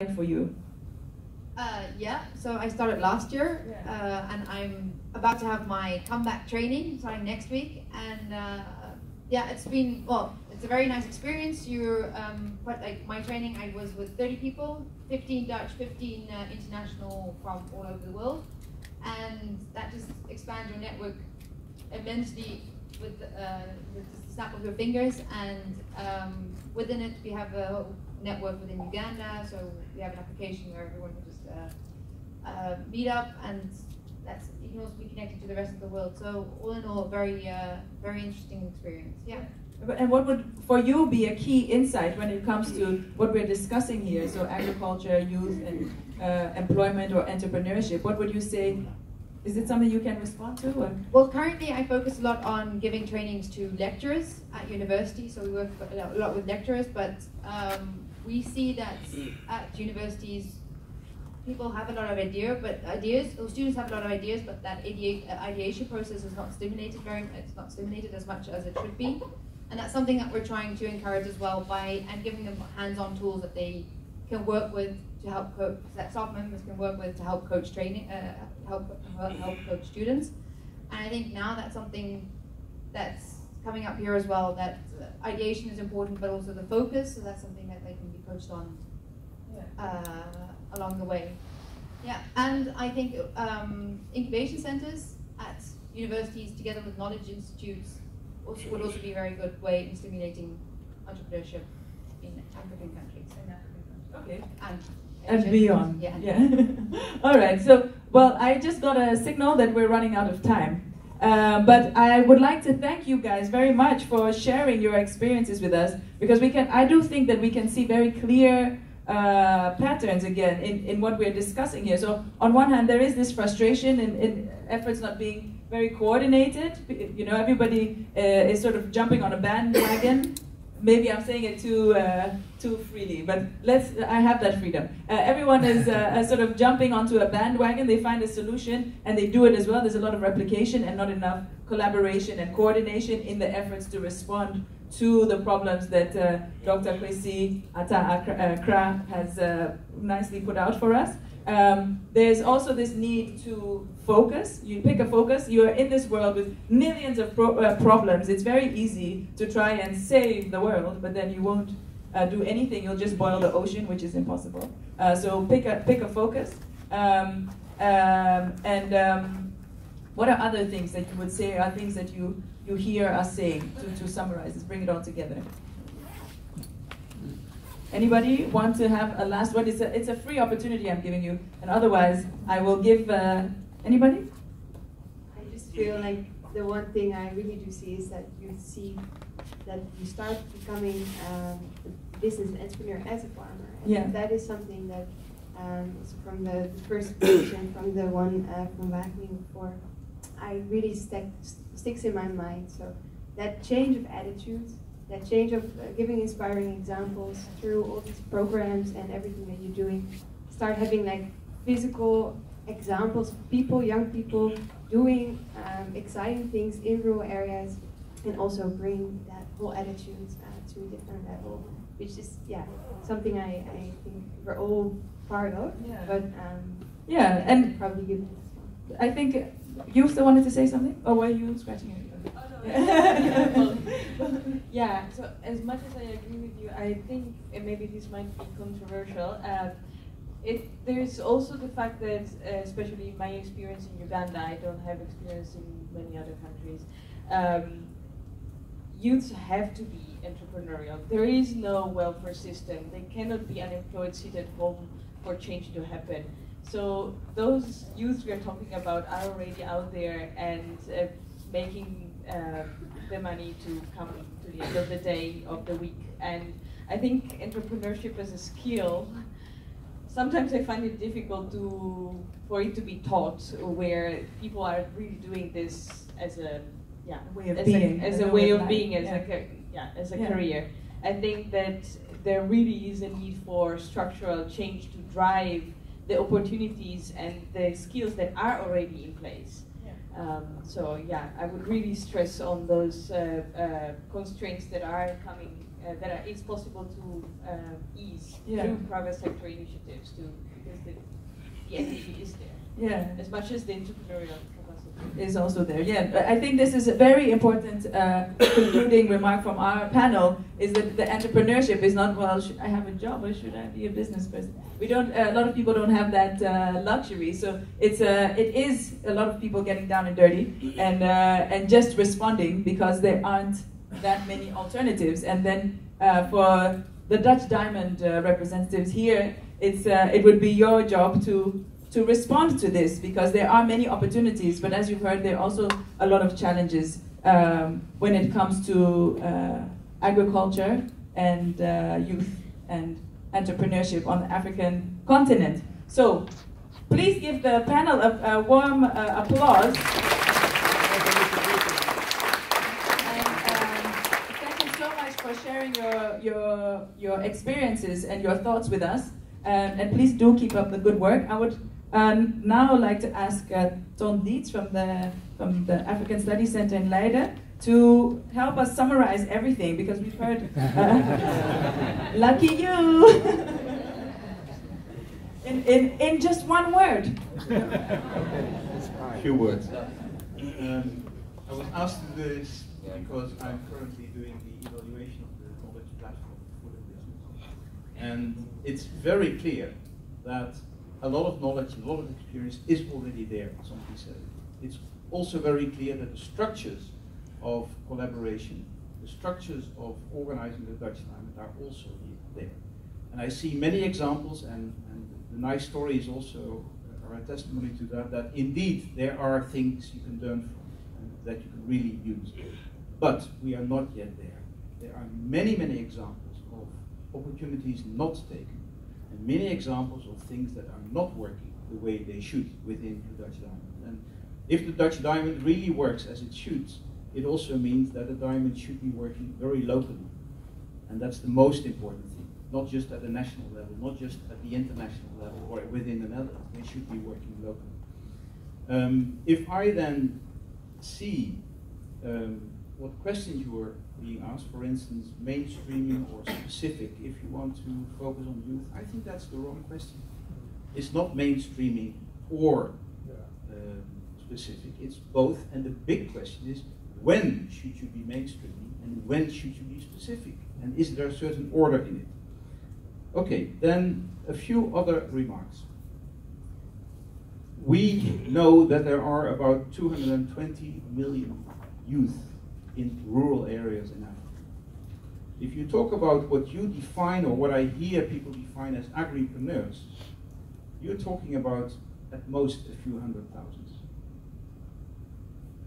for you? Yeah, so I started last year, and I'm about to have my comeback training starting next week, and yeah, it's been, well, it's a very nice experience. But like my training, I was with 30 people, 15 Dutch, 15 international from all over the world, and that just expands your network immensely with the snap of your fingers. And within it, we have a network within Uganda, so we have an application where everyone can just meet up, and you can also be connected to the rest of the world. So all in all, very interesting experience. Yeah. And what would, for you, be a key insight when it comes to what we're discussing here? So agriculture, youth, and employment or entrepreneurship. What would you say? Is it something you can respond to? Or? Well, currently I focus a lot on giving trainings to lecturers at university. So we work a lot with lecturers, but we see that at universities, people have a lot of ideas, or students have a lot of ideas, but that ideation process is not stimulated it's not stimulated as much as it should be. And that's something that we're trying to encourage as well and giving them hands-on tools that they can work with to help coach, that staff members can work with to help coach help coach students. And I think now that's something that's coming up here as well, that ideation is important, but also the focus, so that's something that they can be coached on along the way. Yeah, and I think incubation centers at universities together with knowledge institutes would also be a very good way in stimulating entrepreneurship in African countries. Okay. And beyond. Yeah. All right. So, well, I just got a signal that we're running out of time. But I would like to thank you guys very much for sharing your experiences with us, because I do think that we can see very clear patterns again in what we're discussing here. So on one hand, there is this frustration in efforts not being very coordinated. You know, everybody is sort of jumping on a bandwagon. Maybe I'm saying it too freely, but I have that freedom. Everyone is sort of jumping onto a bandwagon. They find a solution and they do it as well. There's a lot of replication and not enough collaboration and coordination in the efforts to respond to the problems that Dr. Kwesi Ata-Akra has nicely put out for us. There's also this need to focus. You pick a focus. You are in this world with millions of problems. It's very easy to try and save the world, but then you won't do anything. You'll just boil the ocean, which is impossible. So pick a focus. What are other things that you would say are things that you hear us saying to summarize? Let's bring it all together. Anybody want to have a last word? It's a free opportunity I'm giving you, and otherwise I will give. Anybody? I just feel like the one thing I really do see is that you start becoming a business entrepreneur as a farmer. And that is something that from the first question, from the one from Wagner before, I really sticks in my mind. So that change of attitude, that change of giving inspiring examples through all these programs and everything that you're doing, start having like physical examples of people, young people doing exciting things in rural areas, and also bring that whole attitude to a different level, which is something I think we're all part of. But and probably give this one. I think you still wanted to say something, or were you scratching your head? Yeah, so as much as I agree with you, I think, and maybe this might be controversial, there's also the fact that, especially in my experience in Uganda, I don't have experience in many other countries, youths have to be entrepreneurial. There is no welfare system. They cannot be unemployed, sit at home for change to happen. So those youths we're talking about are already out there and making the money to come to the end of the day, of the week. And I think entrepreneurship as a skill, sometimes I find it difficult for it to be taught, where people are really doing this as a way of being, as a career. I think that there really is a need for structural change to drive the opportunities and the skills that are already in place. I would really stress on those constraints that are coming that it's possible to ease through private sector initiatives because the energy is there. Yeah. As much as the entrepreneurial capacity is also there. Yeah, I think this is a very important concluding remark from our panel, is that the entrepreneurship is not, well, should I have a job or should I be a business person? We don't, a lot of people don't have that luxury, so it is a lot of people getting down and dirty and just responding because there aren't that many alternatives. And then for the Dutch Diamond representatives here, it would be your job to respond to this, because there are many opportunities, but as you've heard, there are also a lot of challenges when it comes to agriculture and youth and entrepreneurship on the African continent. So please give the panel a warm applause. Thank you so much for sharing your experiences and your thoughts with us. And please do keep up the good work. I would now like to ask Ton Dietz from the African Studies Center in Leiden to help us summarize everything, because we've heard lucky you in just one word. A few words. I was asked to do this because I'm currently doing the evaluation of the knowledge platform for the business, and it's very clear that a lot of knowledge, a lot of experience is already there, somebody said. It's also very clear that the structures of collaboration, the structures of organizing the Dutch Diamond are also there. And I see many examples, and the nice story is also a testimony to that, that indeed there are things you can learn from and that you can really use. But we are not yet there. There are many, many examples of opportunities not taken, and many examples of things that are not working the way they should within the Dutch Diamond. And if the Dutch Diamond really works as it should, it also means that the diamond should be working very locally. And that's the most important thing, not just at the national level, not just at the international level or within the Netherlands. They should be working locally. If I then see what questions you were being asked, for instance, mainstreaming or specific, if you want to focus on youth, I think that's the wrong question. It's not mainstreaming or specific, it's both, and the big question is, when should you be mainstreaming and when should you be specific? And is there a certain order in it? Okay, then a few other remarks. We know that there are about 220 million youth in rural areas in Africa. If you talk about what you define, or what I hear people define as agripreneurs, you're talking about at most a few hundred thousands.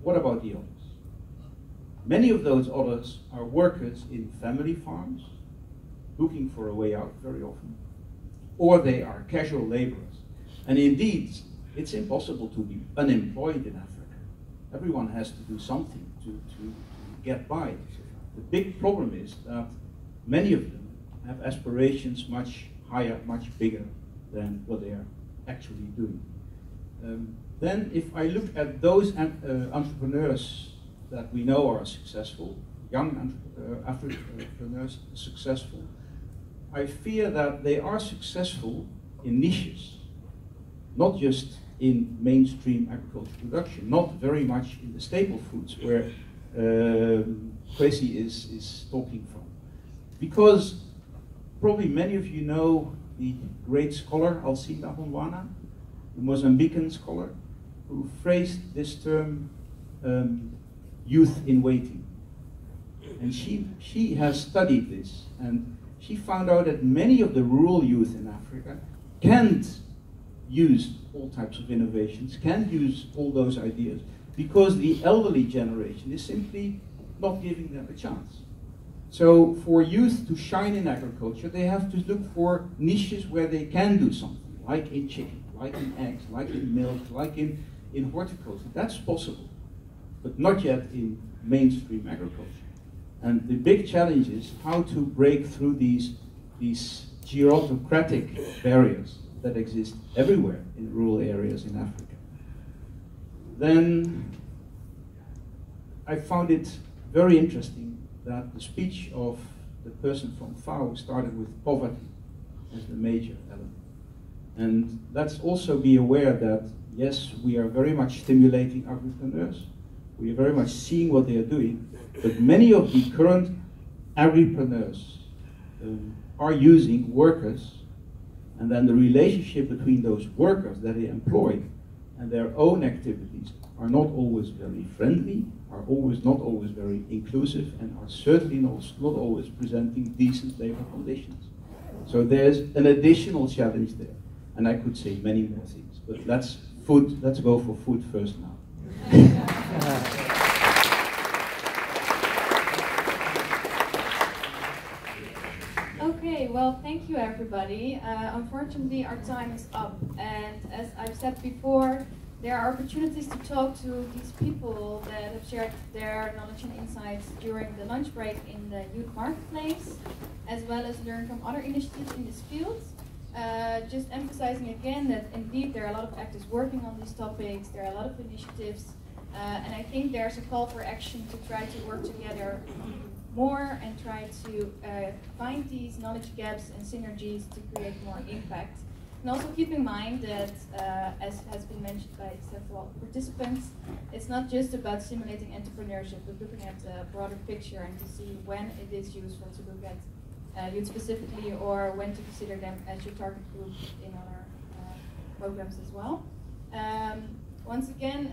What about the others? Many of those others are workers in family farms, looking for a way out very often, or they are casual laborers. And indeed, it's impossible to be unemployed in Africa. Everyone has to do something to get by. The big problem is that many of them have aspirations much higher, much bigger than what they are actually doing. Then if I look at those entrepreneurs that we know are successful, young entrepreneurs successful, I fear that they are successful in niches, not just in mainstream agriculture production, not very much in the staple foods where Kwesi is talking from. Because probably many of you know the great scholar Alcida Honwana, the Mozambican scholar, who phrased this term youth in waiting. And she has studied this, and she found out that many of the rural youth in Africa can't use all types of innovations, can't use all those ideas, because the elderly generation is simply not giving them a chance. So for youth to shine in agriculture, they have to look for niches where they can do something, like in chicken, like in eggs, like in milk, like in horticulture. That's possible, but not yet in mainstream agriculture. And the big challenge is how to break through these gerontocratic barriers that exist everywhere in rural areas in Africa. Then I found it very interesting that the speech of the person from FAO started with poverty as the major element. And let's also be aware that, yes, we are very much stimulating agripreneurs. We are very much seeing what they are doing. But many of the current agripreneurs are using workers, and then the relationship between those workers that they employ and their own activities are not always very friendly, are not always very inclusive, and are certainly not always presenting decent labor conditions. So there's an additional challenge there. And I could say many more things, but let's go for food first now. Okay, well, thank you everybody. Unfortunately, our time is up, and as I've said before, there are opportunities to talk to these people that have shared their knowledge and insights during the lunch break in the youth marketplace, as well as learn from other initiatives in this field. Just emphasizing again that indeed there are a lot of actors working on these topics, there are a lot of initiatives, and I think there's a call for action to try to work together more and try to find these knowledge gaps and synergies to create more impact. And also keep in mind that, as has been mentioned by several participants, it's not just about simulating entrepreneurship, but looking at the broader picture and to see when it is useful to look at youth specifically, or when to consider them as your target group in other programs as well. Once again,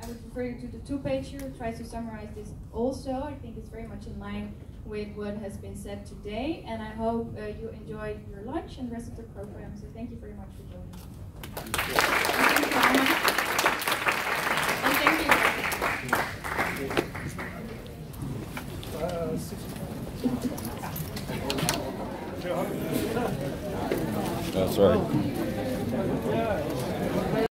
I would refer you to the two-pager, try to summarize this also. I think it's very much in line with what has been said today, and I hope you enjoy your lunch and the rest of the program. So thank you very much for joining. That's right.